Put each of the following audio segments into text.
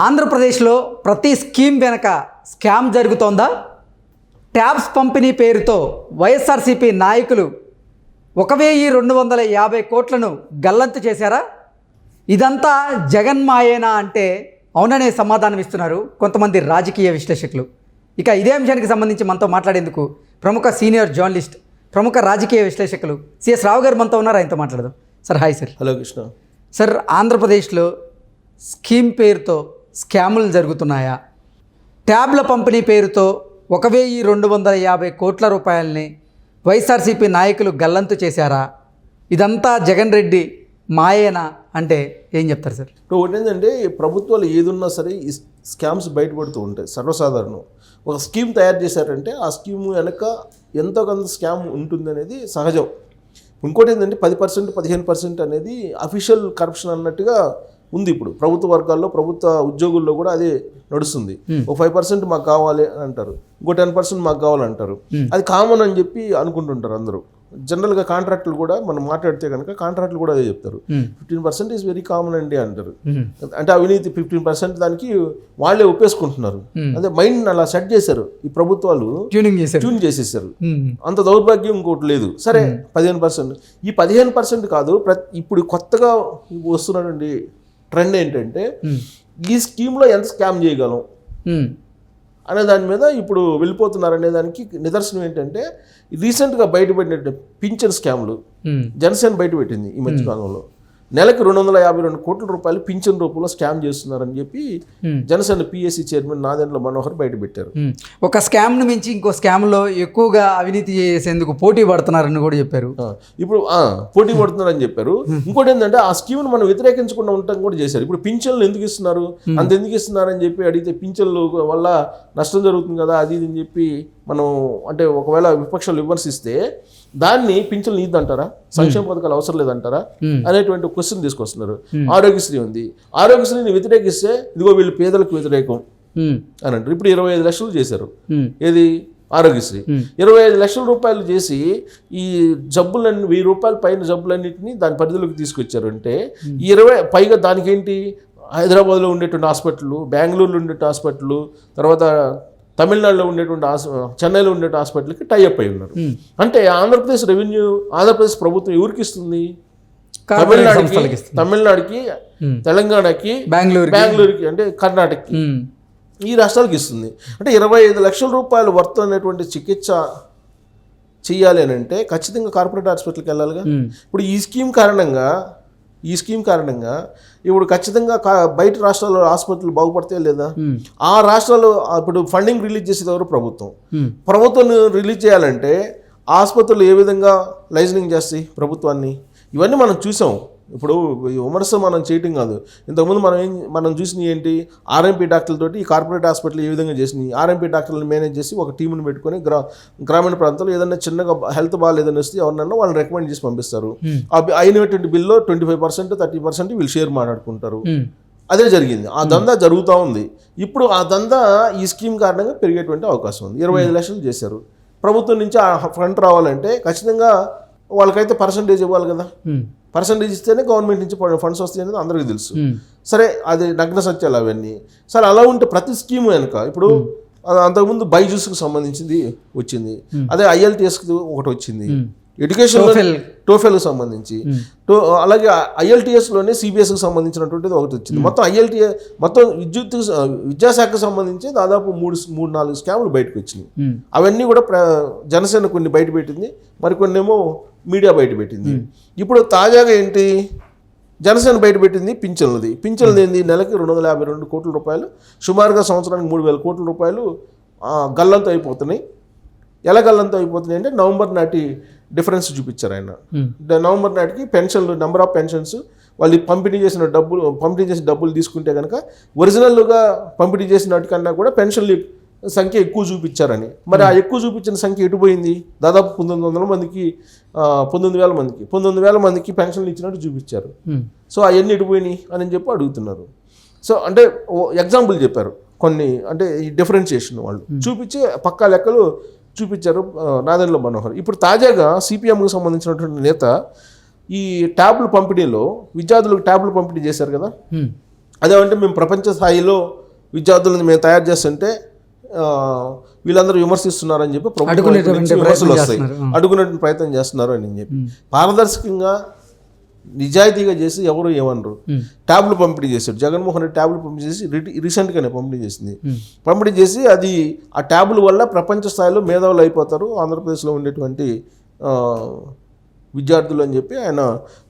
ఆంధ్రప్రదేశ్లో ప్రతి స్కీమ్ వెనక స్కామ్ జరుగుతోందా? ట్యాబ్స్ పంపిణీ పేరుతో వైఎస్ఆర్సీపీ నాయకులు 1250 కోట్లను గల్లంతు చేశారా? ఇదంతా జగన్ మాయేనా అంటే అవుననే సమాధానం ఇస్తున్నారు కొంతమంది రాజకీయ విశ్లేషకులు. ఇక ఇదే అంశానికి సంబంధించి మనతో మాట్లాడేందుకు ప్రముఖ సీనియర్ జర్నలిస్ట్, ప్రముఖ రాజకీయ విశ్లేషకులు సిఎస్ రావు గారు మనతో ఉన్నారు. ఆయనతో మాట్లాడదాం. Sir hi sir. Hello Krishna. Sir, ఆంధ్రప్రదేశ్లో స్కీమ్ పేరుతో స్కాములు జరుగుతున్నాయా? ట్యాబ్ల పంపిణీ పేరుతో 1250 కోట్ల రూపాయలని వైఎస్ఆర్సీపీ నాయకులు గల్లంతు చేశారా? ఇదంతా జగన్ రెడ్డి మాయేనా అంటే ఏం చెప్తారు సార్? ఇప్పుడు ఒకటి ఏంటంటే, ప్రభుత్వాలు ఏదున్నా సరే ఈ స్కామ్స్ బయటపడుతూ ఉంటాయి. సర్వసాధారణం. ఒక స్కీమ్ తయారు చేశారంటే ఆ స్కీమ్ వెనక ఎంతో కొంత స్కామ్ ఉంటుంది అనేది సహజం. ఇంకోటి ఏంటంటే 10% 15% అనేది అఫీషియల్ కరప్షన్ అన్నట్టుగా ఉంది. ఇప్పుడు ప్రభుత్వ వర్గాల్లో, ప్రభుత్వ ఉద్యోగుల్లో కూడా అదే నడుస్తుంది. ఒక 5% మాకు కావాలి అని అంటారు, ఇంకో 10% మాకు కావాలంటారు. అది కామన్ అని చెప్పి అనుకుంటుంటారు అందరూ. జనరల్గా కాంట్రాక్టులు కూడా మనం మాట్లాడితే కనుక కాంట్రాక్టులు కూడా అదే చెప్తారు. 15% ఈజ్ వెరీ కామన్ అండి అంటారు. అంటే అవినీతి 15% దానికి వాళ్ళే ఒప్పేసుకుంటున్నారు. అదే మైండ్ అలా సెట్ చేశారు ఈ ప్రభుత్వాలు, ట్యూన్ చేసేసారు. అంత దౌర్భాగ్యం ఇంకోటి లేదు. సరే 15%, ఈ 15% కాదు, ఇప్పుడు కొత్తగా వస్తున్నటువంటి ట్రెండ్ ఏంటంటే ఈ స్కీమ్లో ఎంత స్కామ్ చేయగలం అనే దాని మీద ఇప్పుడు వెళ్ళిపోతున్నారు. అనే దానికి నిదర్శనం ఏంటంటే, రీసెంట్గా బయటపడిన పింఛన్ స్కామ్లు జనసేన బయటపెట్టింది ఈ మధ్యకాలంలో. నెలకి 252 కోట్ల రూపాయలు పింఛన్ రూపంలో స్కామ్ చేస్తున్నారని చెప్పి జనసేన పిఎస్సి చైర్మన్ నాదెండ్ల మనోహర్ బయటపెట్టారు. ఒక స్కామ్ను మించి ఇంకో స్కామ్లో ఎక్కువగా అవినీతి చేసేందుకు పోటీ పడుతున్నారని కూడా చెప్పారు. ఇప్పుడు పోటీ పడుతున్నారని చెప్పారు. ఇంకోటి ఏంటంటే, ఆ స్కీమ్ను మనం వ్యతిరేకించకుండా ఉండటం కూడా చేశారు. ఇప్పుడు పింఛన్లు ఎందుకు ఇస్తున్నారు, అంత ఎందుకు ఇస్తున్నారని చెప్పి అడిగితే, పింఛన్లు వల్ల నష్టం జరుగుతుంది కదా అది ఇది అని చెప్పి మనం అంటే ఒకవేళ విపక్షాలు విమర్శిస్తే దాన్ని పింఛన్లు ఇద్దంటారా, సంక్షేమ పథకాలు అవసరం లేదంటారా అనేటువంటి క్వశ్చన్ తీసుకొస్తున్నారు. ఆరోగ్యశ్రీ ఉంది, ఆరోగ్యశ్రీని వ్యతిరేకిస్తే ఇదిగో వీళ్ళు పేదలకు వ్యతిరేకం అని అంటారు. ఇప్పుడు 25 లక్షలు చేశారు. ఏది ఆరోగ్యశ్రీ 25 లక్షల రూపాయలు చేసి ఈ జబ్బులన్నీ 1000 రూపాయల పైన జబ్బులన్నింటినీ దాని పరిధిలోకి తీసుకొచ్చారు. అంటే 20 పైగా దానికి ఏంటి, హైదరాబాద్లో ఉండేటువంటి హాస్పిటల్, బెంగళూరులో ఉండేటువంటి హాస్పిటల్, తర్వాత తమిళనాడులో ఉండేటువంటి చెన్నైలో ఉండే హాస్పిటల్కి టైఅప్ అయి ఉన్నారు. అంటే ఆంధ్రప్రదేశ్ రెవెన్యూ, ఆంధ్రప్రదేశ్ ప్రభుత్వం ఎవరికి ఇస్తుంది? తమిళనాడుకి, తెలంగాణకి, బెంగళూరుకి, అంటే కర్ణాటకకి, ఈ రాష్ట్రాలకు ఇస్తుంది. అంటే 25 లక్షల రూపాయలు వర్త్ అనేటువంటి చికిత్స చేయాలి అని అంటే ఖచ్చితంగా కార్పొరేట్ హాస్పిటల్కి వెళ్ళాలిగా. ఇప్పుడు ఈ స్కీమ్ కారణంగా ఇప్పుడు ఖచ్చితంగా బయట రాష్ట్రాల్లో ఆసుపత్రులు బాగుపడతాయి లేదా? ఆ రాష్ట్రాలు ఇప్పుడు ఫండింగ్ రిలీజ్ చేసేది ఎవరు? ప్రభుత్వం రిలీజ్ చేయాలంటే ఆసుపత్రులు ఏ విధంగా లైజనింగ్ చేస్తాయి ప్రభుత్వాన్ని? ఇవన్నీ మనం చూసాం. ఇప్పుడు విమర్శ మనం చేయటం కాదు. ఇంతకుముందు మనం చూసినవి ఏంటి, ఆర్ఎంపీ డాక్టర్లతోటి ఈ కార్పొరేట్ హాస్పిటల్ ఏ విధంగా చేసినాయి. ఆర్ఎంపీ డాక్టర్లను మేనేజ్ చేసి ఒక టీంని పెట్టుకొని గ్రామీణ ప్రాంతాల్లో ఏదైనా చిన్నగా హెల్త్ బాగాలేదని వస్తే ఎవరినన్నా వాళ్ళని రికమెండ్ చేసి పంపిస్తారు. అయినటువంటి బిల్లో 25% 30% వీళ్ళు షేర్ మాట్లాడుకుంటారు. అదే జరిగింది. ఆ దందా జరుగుతూ ఉంది. ఇప్పుడు ఆ దందా ఈ స్కీమ్ కారణంగా పెరిగేటువంటి అవకాశం ఉంది. 25 లక్షలు చేశారు. ప్రభుత్వం నుంచి ఆ ఫండ్ రావాలంటే ఖచ్చితంగా వాళ్ళకైతే పర్సంటేజ్ ఇవ్వాలి కదా. పర్సంటేజ్ ఇస్తేనే గవర్నమెంట్ నుంచి ఫండ్స్ వస్తాయి అనేది అందరికీ తెలుసు. సరే, అది నగ్న సత్యాలు అవన్నీ. సరే, అలా ఉంటే ప్రతి స్కీమ్ వెనుక ఇప్పుడు అంతకుముందు బైజూస్కి సంబంధించింది వచ్చింది, అదే ఐఎల్టీఎస్కి ఒకటి వచ్చింది, ఎడ్యుకేషన్ టోఫెల్కి సంబంధించి, అలాగే ఐఎల్టీఎస్లోనే సిబిఎస్కి సంబంధించినటువంటిది ఒకటి వచ్చింది. మొత్తం విద్యాశాఖకు సంబంధించి దాదాపు 3-4 స్కాములు బయటకు వచ్చినాయి. అవన్నీ కూడా జనసేన కొన్ని బయట పెట్టింది, మరికొన్ని ఏమో మీడియా బయట పెట్టింది. ఇప్పుడు తాజాగా ఏంటి, జనసేన బయట పెట్టింది పింఛన్లది ఏంది, నెలకి 252 కోట్ల రూపాయలు, సుమారుగా సంవత్సరానికి 3000 కోట్ల రూపాయలు గల్లంతో అయిపోతున్నాయి. ఎలా గల్లంతో అయిపోతున్నాయి అంటే, నవంబర్ నాటి డిఫరెన్స్ చూపించారు ఆయన. నవంబర్ నాటికి పెన్షన్లు, నెంబర్ ఆఫ్ పెన్షన్స్ వాళ్ళు పంపిణీ చేసిన డబ్బులు తీసుకుంటే కనుక ఒరిజినల్గా పంపిణీ చేసిన వాటికన్నా కూడా పెన్షన్లు సంఖ్య ఎక్కువ చూపించారని. మరి ఆ ఎక్కువ చూపించిన సంఖ్య ఎటుపోయింది? దాదాపు 1900 మందికి 19,000 మందికి పెన్షన్లు ఇచ్చినట్టు చూపించారు. సో అవన్నీ ఎటుపోయినాయి అని చెప్పి అడుగుతున్నారు. సో అంటే ఎగ్జాంపుల్ చెప్పారు కొన్ని, అంటే ఈ డిఫరెన్షియేషన్ వాళ్ళు చూపించి పక్కా లెక్కలు చూపించారు నాదెండ్ల మనోహర్. ఇప్పుడు తాజాగా సిపిఎంకి సంబంధించినటువంటి నేత ఈ ట్యాబ్లు పంపిణీలో విద్యార్థులకు ట్యాబ్లు పంపిణీ చేశారు కదా, అదేమంటే మేము ప్రపంచ స్థాయిలో విద్యార్థులను మేము తయారు చేస్తుంటే వీళ్ళందరూ విమర్శిస్తున్నారని చెప్పి ప్రభుత్వం విమర్శలు వస్తాయి, అడుగునే ప్రయత్నం చేస్తున్నారు అని చెప్పి పారదర్శకంగా నిజాయితీగా చేసి ఎవరు ఏమనరు. ట్యాబ్లు పంపిణీ చేశారు జగన్మోహన్ రెడ్డి, ట్యాబ్లు పంపిణీ చేసి రీసెంట్గానే పంపిణీ చేసింది. పంపిణీ చేసి అది ఆ ట్యాబ్ల వల్ల ప్రపంచ స్థాయిలో మేధావులు అయిపోతారు ఆంధ్రప్రదేశ్లో ఉండేటువంటి విద్యార్థులు అని చెప్పి ఆయన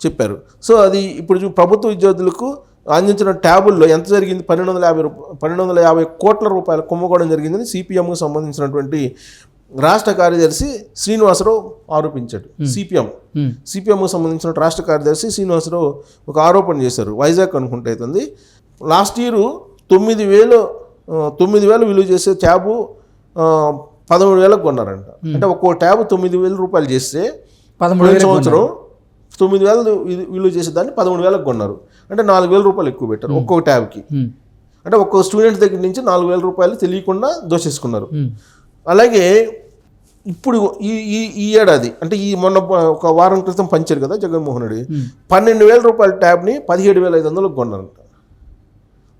చెప్పారు. సో అది ఇప్పుడు ప్రభుత్వ విద్యార్థులకు అందించిన ట్యాబుల్లో ఎంత జరిగింది, 1250 కోట్ల రూపాయల కుంభకోణం జరిగిందని సిపిఎంకు సంబంధించినటువంటి రాష్ట్ర కార్యదర్శి శ్రీనివాసరావు ఆరోపించాడు. సిపిఎంకు సంబంధించిన రాష్ట్ర కార్యదర్శి శ్రీనివాసరావు ఒక ఆరోపణ చేశారు. వైజాగ్ అనుకుంటే అవుతుంది. లాస్ట్ ఇయర్ 9,000 విలువ చేసే ట్యాబు 13,000కు కొన్నారంట. అంటే ఒక్కో ట్యాబు 9,000 రూపాయలు చేస్తే 13 సంవత్సరం 9,000 విలువ చేసే దాన్ని 13,000కు కొన్నారు. అంటే 4,000 రూపాయలు ఎక్కువ పెట్టారు ఒక్కొక్క ట్యాబ్కి. అంటే ఒక్కొక్క స్టూడెంట్ దగ్గర నుంచి 4,000 రూపాయలు తెలియకుండా దోచేసుకున్నారు. అలాగే ఇప్పుడు ఈ ఏడాది అంటే మొన్న ఒక వారం క్రితం పంచారు కదా జగన్మోహన్ రెడ్డి, 12,000 రూపాయల ట్యాబ్ని 17,500కు కొన్నారంట.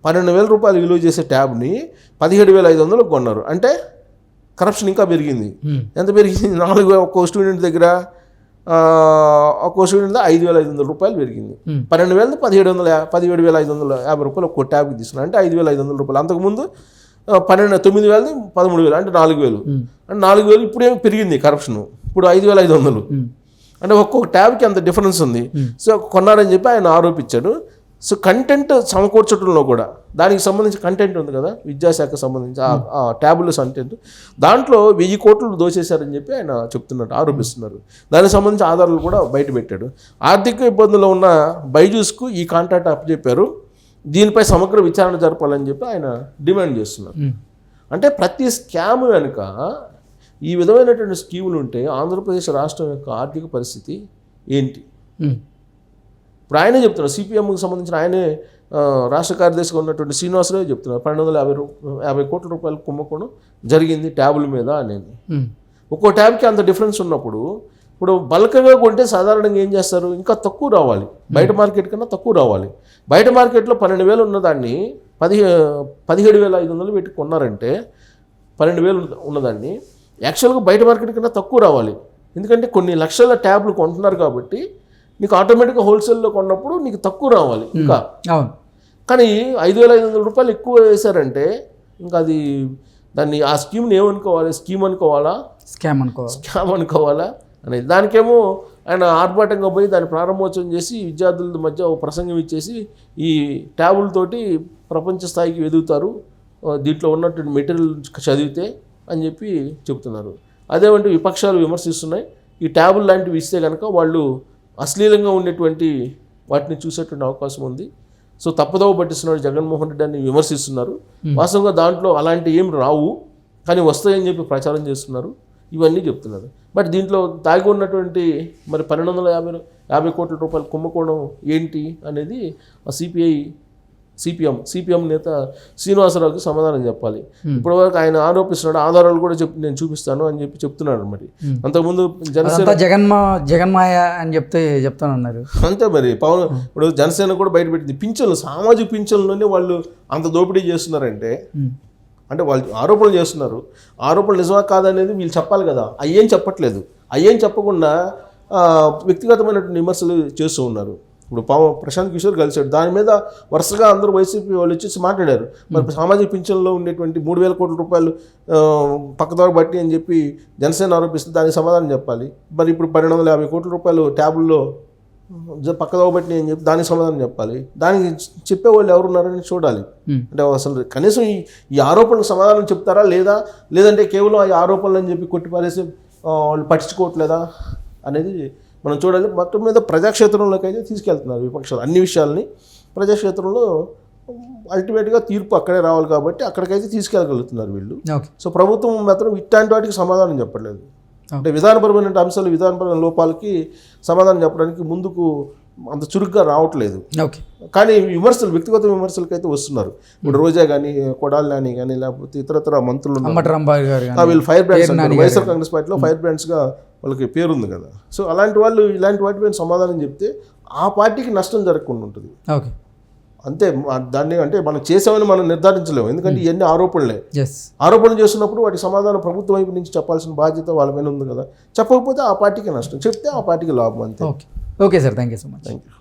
12,000 రూపాయలు విలువ చేసే ట్యాబ్ని 17,500కు కొన్నారు. అంటే కరప్షన్ ఇంకా పెరిగింది. ఎంత పెరిగింది? 4 ఒక్కో స్టూడెంట్ దగ్గర 5,500 రూపాయలు పెరిగింది. 12,000 17,550 రూపాయలు ఒక్కో ట్యాబ్కి తీసుకున్నారు. అంటే 5,500 రూపాయలు. అంతకుముందు 9,000 13,000 అంటే 4,000. అంటే 4,000 ఇప్పుడేమో పెరిగింది కరప్షన్. ఇప్పుడు 5,500. అంటే ఒక్కొక్క ట్యాబ్కి అంత డిఫరెన్స్ ఉంది. సో కొన్నారని చెప్పి ఆయన ఆరోపించాడు. సో కంటెంట్ సమకూర్చడంలో కూడా దానికి సంబంధించి కంటెంట్ ఉంది కదా విద్యాశాఖకు సంబంధించి ఆ ట్యాబుల కంటెంట్, దాంట్లో 1,000 కోట్లు దోచేశారని చెప్పి ఆయన చెప్తున్నట్టు ఆరోపిస్తున్నారు. దానికి సంబంధించి ఆధారాలు కూడా బయట పెట్టాడు. ఆర్థిక ఇబ్బందుల్లో ఉన్న బైజూస్కు ఈ కాంట్రాక్ట్ అప్పచెప్పారు, దీనిపై సమగ్ర విచారణ జరపాలని చెప్పి ఆయన డిమాండ్ చేస్తున్నారు. అంటే ప్రతి స్కామ్ వెనుక ఈ విధమైనటువంటి స్కీములు ఉంటే ఆంధ్రప్రదేశ్ రాష్ట్రం యొక్క ఆర్థిక పరిస్థితి ఏంటి? ఇప్పుడు ఆయనే చెప్తున్నారు, సిపిఎంకి సంబంధించిన ఆయనే రాష్ట్ర కార్యదర్శిగా ఉన్నటువంటి శ్రీనివాసరావు చెప్తున్నారు 12,50 కోట్ల రూపాయల కుంభకోణం జరిగింది ట్యాబుల మీద అనేది. ఒక్కో ట్యాబ్కి అంత డిఫరెన్స్ ఉన్నప్పుడు ఇప్పుడు బల్క్గా కొంటే సాధారణంగా ఏం చేస్తారు, ఇంకా తక్కువ రావాలి, బయట మార్కెట్ కన్నా తక్కువ రావాలి. బయట మార్కెట్లో 12,000 ఉన్నదాన్ని 17,500 పెట్టి కొన్నారంటే 12,000 ఉన్నదాన్ని యాక్చువల్గా బయట మార్కెట్ కన్నా తక్కువ రావాలి. ఎందుకంటే కొన్ని లక్షల ట్యాబ్లు కొంటున్నారు కాబట్టి నీకు ఆటోమేటిక్గా హోల్సేల్లో కొన్నప్పుడు నీకు తక్కువ రావాలి ఇంకా. కానీ 5,500 రూపాయలు ఎక్కువ వేశారంటే ఇంకా అది దాన్ని ఆ స్కీమ్ని ఏమనుకోవాలి, స్కీమ్ అనుకోవాలా, స్కామ్ అనుకోవాలా అనేది. దానికేమో ఆయన ఆర్భాటంగా పోయి దాన్ని ప్రారంభోత్సవం చేసి విద్యార్థుల మధ్య ఒక ప్రసంగం ఇచ్చేసి ఈ ట్యాబులతోటి ప్రపంచ స్థాయికి ఎదుగుతారు దీంట్లో ఉన్నటువంటి మెటీరియల్ చదివితే అని చెప్పి చెప్తున్నారు. అదేమంటే విపక్షాలు విమర్శిస్తున్నాయి, ఈ ట్యాబుల్ లాంటివి ఇస్తే కనుక వాళ్ళు అశ్లీలంగా ఉండేటువంటి వాటిని చూసేటువంటి అవకాశం ఉంది. సో తప్పుదోవ పట్టిస్తున్నాడు జగన్మోహన్ రెడ్డి అని విమర్శిస్తున్నారు. వాస్తవంగా దాంట్లో అలాంటి ఏం రావు, కానీ వస్తాయని చెప్పి ప్రచారం చేస్తున్నారు. ఇవన్నీ చెప్తున్నారు. బట్ దీంట్లో దాగి ఉన్నటువంటి మరి 1250 కోట్ల రూపాయల కుంభకోణం ఏంటి అనేది సిపిఎం నేత శ్రీనివాసరావుకి సమాధానం చెప్పాలి. ఇప్పటివరకు ఆయన ఆరోపిస్తున్నాడు, ఆధారాలు కూడా నేను చూపిస్తాను అని చెప్పి చెప్తున్నాడు. మరి అంతకుముందు జగన్మాయ అని చెప్తానన్నారు. అంతే మరి ఇప్పుడు జనసేన కూడా బయటపెట్టింది పింఛన్లు, సామాజిక పింఛన్లోనే వాళ్ళు అంత దోపిడీ చేస్తున్నారంటే అంటే వాళ్ళు ఆరోపణలు చేస్తున్నారు. ఆరోపణలు నిజమా కాదనేది వీళ్ళు చెప్పాలి కదా. అయ్యేం చెప్పట్లేదు. అయ్యేం చెప్పకుండా వ్యక్తిగతమైనటువంటి విమర్శలు చేస్తూ ఉన్నారు. ఇప్పుడు ప్రశాంత్ కిషోర్ కలిశాడు, దాని మీద వరుసగా అందరూ వైసీపీ వాళ్ళు వచ్చేసి మాట్లాడారు. మరి సామాజిక పింఛన్లో ఉండేటువంటి 3,000 కోట్ల రూపాయలు పక్కదారి బట్టి అని చెప్పి జనసేన ఆరోపిస్తే దానికి సమాధానం చెప్పాలి. మరి ఇప్పుడు 1250 కోట్ల రూపాయలు ట్యాబుల్లో పక్కదోవ బట్టి అని చెప్పి దానికి సమాధానం చెప్పాలి. దానికి చెప్పేవాళ్ళు ఎవరున్నారని చూడాలి. అంటే అసలు కనీసం ఈ ఆరోపణలకు సమాధానం చెప్తారా లేదంటే కేవలం ఆ ఆరోపణలు అని చెప్పి కొట్టిపారేసి వాళ్ళు పట్టించుకోవట్లేదా అనేది మనం చూడాలి. మొత్తం మీద ప్రజాక్షేత్రంలోకి అయితే తీసుకెళ్తున్నారు విపక్షాలు. అన్ని విషయాల్ని ప్రజాక్షేత్రంలో అల్టిమేట్గా తీర్పు అక్కడే రావాలి కాబట్టి అక్కడికైతే తీసుకెళ్ళగలుగుతున్నారు వీళ్ళు. సో ప్రభుత్వం మాత్రం ఇట్లాంటి వాటికి సమాధానం చెప్పట్లేదు. అంటే విధానపరమైన అంశాలు, విధానపరమైన లోపాలకి సమాధానం చెప్పడానికి ముందుకు అంత చురుగ్గా రావట్లేదు. కానీ విమర్శలు, వ్యక్తిగత విమర్శలకి అయితే వస్తున్నారు. ఇప్పుడు రోజా కానీ, కొడాలి నాని కానీ, లేకపోతే ఇతరతర మంత్రులు వీళ్ళు ఫైర్ బ్రాండ్స్ అంటారు. వైఎస్ఆర్ కాంగ్రెస్ పార్టీలో ఫైర్ బ్రాండ్స్గా వాళ్ళకి పేరుంది కదా. సో అలాంటి వాళ్ళు ఇలాంటి వాటిపైన సమాధానం చెప్తే ఆ పార్టీకి నష్టం జరగకుండా ఉంటుంది. అంతే దాన్ని అంటే మనం చేసామని మనం నిర్ధారించలేము, ఎందుకంటే ఇవన్నీ ఆరోపణలే. ఎస్. ఆరోపణలు చేస్తున్నప్పుడు వాటి సమాధానం ప్రభుత్వం వైపు నుంచి చెప్పాల్సిన బాధ్యత వాళ్ళ మీద ఉంది కదా. చెప్పకపోతే ఆ పార్టీకి నష్టం, చెప్తే ఆ పార్టీకి లాభం, అంతే. Okay sir, thank you so much. Thank you.